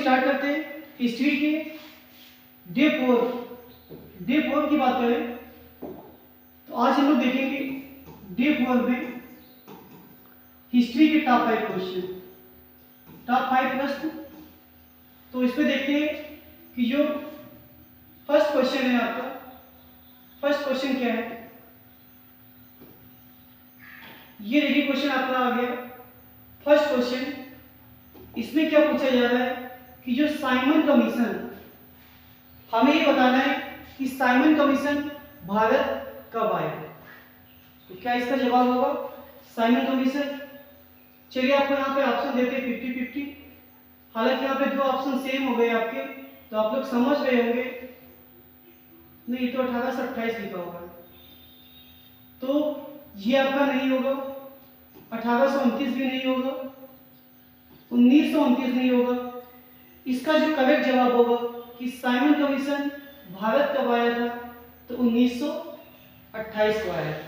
Start करते हैं history के डे 4 की बात करें तो आज हम लोग देखेंगे डे 4 में हिस्ट्री के टॉप 5 क्वेश्चन, टॉप 5 प्रश्न। तो इसमें देखते हैं कि जो फर्स्ट क्वेश्चन है आपका, फर्स्ट क्वेश्चन क्या है। ये देखिए क्वेश्चन आपका आ गया फर्स्ट क्वेश्चन। इसमें क्या पूछा जा रहा है कि जो साइमन कमीशन, हमें ये बताना है कि साइमन कमीशन भारत कब आया। तो क्या इसका जवाब होगा साइमन कमीशन। चलिए आपको यहाँ पे ऑप्शन देते हैं 50-50। हालांकि यहाँ पे दो ऑप्शन सेम हो गए आपके, तो आप लोग समझ गए होंगे। नहीं तो 1828 लिखा होगा, तो ये आपका नहीं होगा। 1829 भी नहीं होगा, 1929 नहीं होगा। इसका जो करेक्ट जवाब होगा कि साइमन कमीशन भारत कब आया था, तो 1928 को आया था।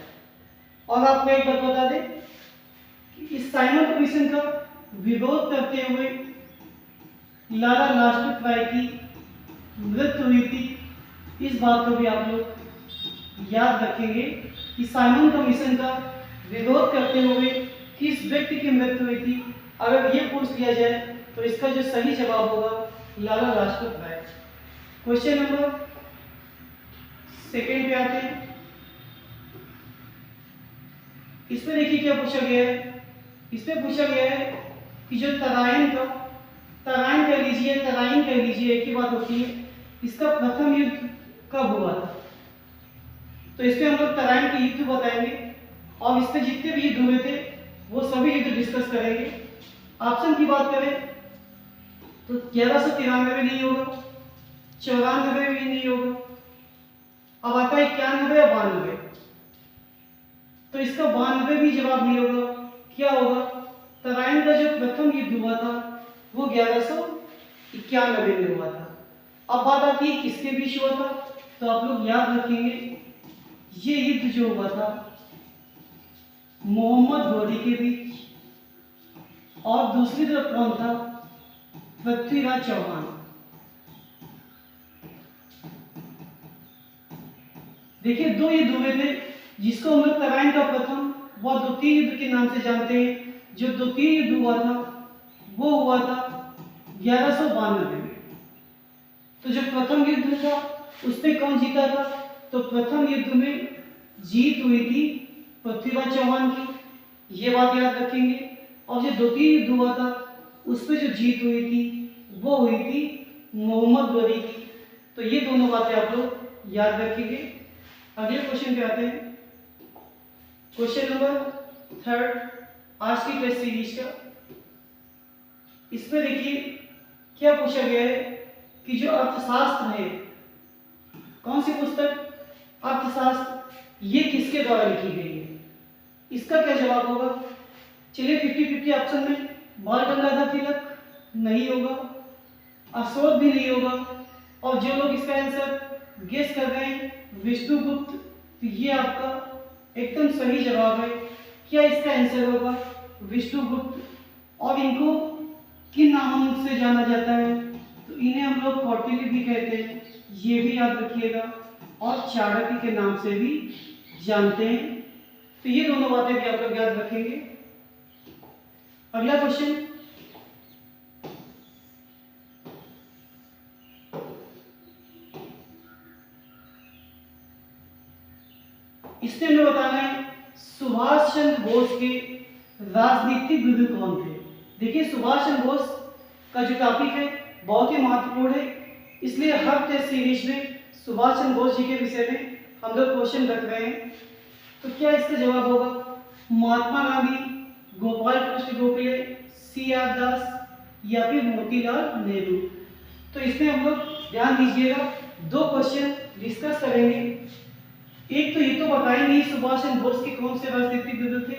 और आपको एक बात बता दें कि इस साइमन कमीशन का विरोध करते हुए लाला लाजपत राय की मृत्यु हुई थी। इस बात को भी आप लोग याद रखेंगे कि साइमन कमीशन का विरोध करते हुए किस व्यक्ति की मृत्यु हुई थी। अगर ये पूछ लिया जाए तो इसका जो सही जवाब होगा Lala Lajpat Rai. Question number second पे आते हैं। इसमें देखिए क्या पूछा गया है। इसमें पूछा गया है कि जो तराइन कह लीजिए एक ही बात होती है, इसका प्रथम युद्ध कब हुआ था। तो इसमें हम लोग तराइन के युद्ध बताएंगे और इसमें जितने भी युद्ध हुए थे वो सभी युद्ध डिस्कस करेंगे। ऑप्शन की बात करें तो 1193 नहीं होगा, 94 भी नहीं होगा। अब आता है 91 या 92। तो इसका 92 भी जवाब नहीं होगा। क्या होगा, तराइन का जो प्रथम युद्ध हुआ था वो 1191 में हुआ था। अब बात आती है किसके बीच हुआ था, तो आप लोग याद रखेंगे ये युद्ध जो हुआ था मोहम्मद घोरी के बीच, और दूसरी तरफ कौन था, पृथ्वीराज चौहान। देखिए दो युद्ध हुए थे जिसको हम लोग तराइन का प्रथम व द्वितीय युद्ध के नाम से जानते हैं। जो द्वितीय युद्ध हुआ था वो हुआ था 1192 में। तो जो प्रथम युद्ध था उसमें कौन जीता था, तो प्रथम युद्ध में जीत हुई थी पृथ्वीराज चौहान की, ये बात याद रखेंगे। और जो द्वितीय युद्ध हुआ था उसमें जो जीत हुई थी वो हुई थी मोहम्मद घोरी की। तो ये दोनों बातें आप लोग याद रखेंगे। अगले क्वेश्चन पे आते हैं। क्वेश्चन नंबर 3 आज की टेस्ट सीरीज का। इसमें देखिए क्या पूछा गया है कि जो अर्थशास्त्र है, कौन सी पुस्तक अर्थशास्त्र, ये किसके द्वारा लिखी गई है। इसका क्या जवाब होगा। चलिए 50-50 ऑप्शन में बाल गंगाधर तिलक नहीं होगा, अशोक भी नहीं होगा, और जो लोग इसका आंसर गेस कर रहे हैं विष्णुगुप्त, तो ये आपका एकदम सही जवाब है। क्या इसका आंसर होगा विष्णुगुप्त। और इनको किन नामों से जाना जाता है, तो इन्हें हम लोग कौटिल्य भी कहते हैं, ये भी याद रखिएगा, और चाणक्य के नाम से भी जानते हैं। तो ये दोनों बातें भी आप लोग याद रखेंगे। अगला क्वेश्चन, इसमें हमें बताना है सुभाष चंद्र बोस के राजनीतिक गुरु कौन थे। देखिए सुभाष चंद्र बोस का जो टॉपिक है बहुत ही महत्वपूर्ण है, इसलिए हर टेस्ट सीरीज में सुभाष चंद्र बोस जी के विषय में हम लोग क्वेश्चन रख रहे हैं। तो क्या इसका जवाब होगा महात्मा गांधी, गोपाल कृष्ण गोखले, CR दास या फिर मोतीलाल नेहरू। तो इसमें हम लोग ध्यान दीजिएगा, दो क्वेश्चन डिस्कस करेंगे। एक तो ये तो बताएंगे सुभाष चंद्र बोस के कौन से राजनीतिक गुरु थे,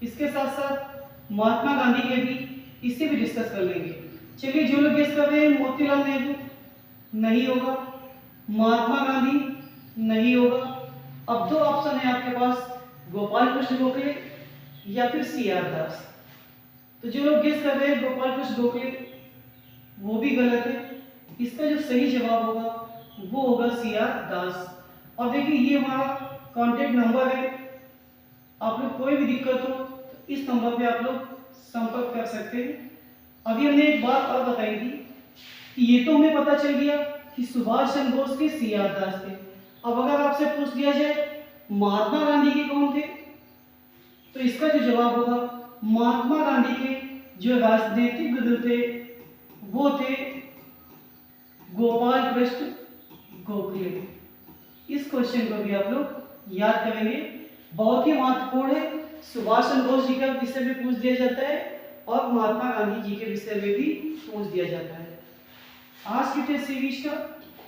इसके साथ साथ महात्मा गांधी के भी, इसे भी डिस्कस कर लेंगे। चलिए जो लोग गेस कर रहे हैं मोतीलाल नेहरू नहीं होगा, महात्मा गांधी नहीं होगा। अब दो ऑप्शन है आपके पास, गोपाल कृष्ण गोखले या फिर CR दास। तो जो लोग गेस कर रहे हैं गोपाल कृष्ण गोखले, वो भी गलत है। इसका जो सही जवाब होगा वो होगा CR दास। और देखिए ये हमारा कॉन्टैक्ट नंबर है, आप लोग कोई भी दिक्कत हो तो इस नंबर पे आप लोग संपर्क कर सकते हैं। अभी हमने एक बात और बताई थी कि ये तो हमें पता चल गया कि सुभाष चंद्र बोस के CR दास थे। अब अगर आपसे पूछ दिया जाए महात्मा गांधी के कौन थे, तो इसका जो जवाब होगा महात्मा गांधी के जो राजनीतिक गुरु थे वो थे गोपाल कृष्ण गोखले। इस क्वेश्चन को भी आप लोग याद करेंगे, बहुत ही महत्वपूर्ण है। सुभाष चंद्र बोस जी का विषय में पूछ दिया जाता है और महात्मा गांधी जी के विषय में भी पूछ दिया जाता है। आज की टेस्ट सीरीज का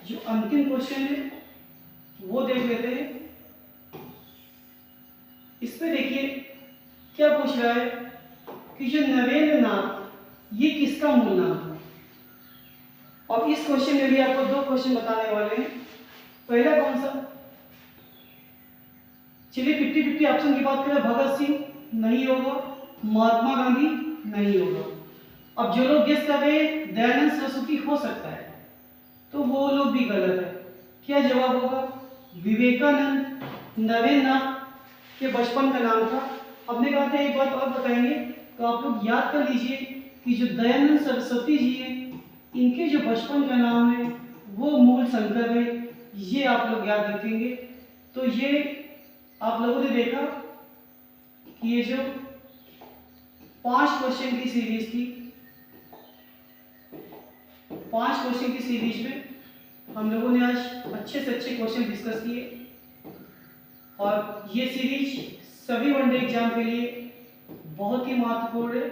जो अंतिम क्वेश्चन है वो देख लेते हैं। इस पे देखिए क्या पूछ रहा है कि जो नरेंद्र नाथ ये किसका मूल नाम था। और इस क्वेश्चन में भी आपको दो क्वेश्चन बताने वाले हैं। पहला कौन सा, चलिए 50-50 ऑप्शन की बात करें, भगत सिंह नहीं होगा, महात्मा गांधी नहीं होगा। अब जो लोग गेस कर रहे हैं दयानंद सरस्वती हो सकता है, तो वो लोग भी गलत है। क्या जवाब होगा, विवेकानंद नरेंद्र नाथ के बचपन का नाम था। हमने कहा था एक बात और बताएंगे, तो आप लोग याद कर लीजिए कि जो दयानंद सरस्वती जी हैं इनके जो बचपन का नाम है वो मूल शंकर है, ये आप लोग याद रखेंगे। तो ये आप लोगों ने देखा कि ये जो 5 क्वेश्चन की सीरीज थी, 5 क्वेश्चन की सीरीज में हम लोगों ने आज अच्छे से अच्छे क्वेश्चन डिस्कस किए। और ये सीरीज सभी वनडे एग्जाम के लिए बहुत ही महत्वपूर्ण है।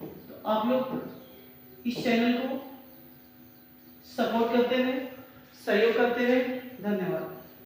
तो आप लोग इस चैनल को सपोर्ट करते रहे, सहयोग करते रहे। धन्यवाद।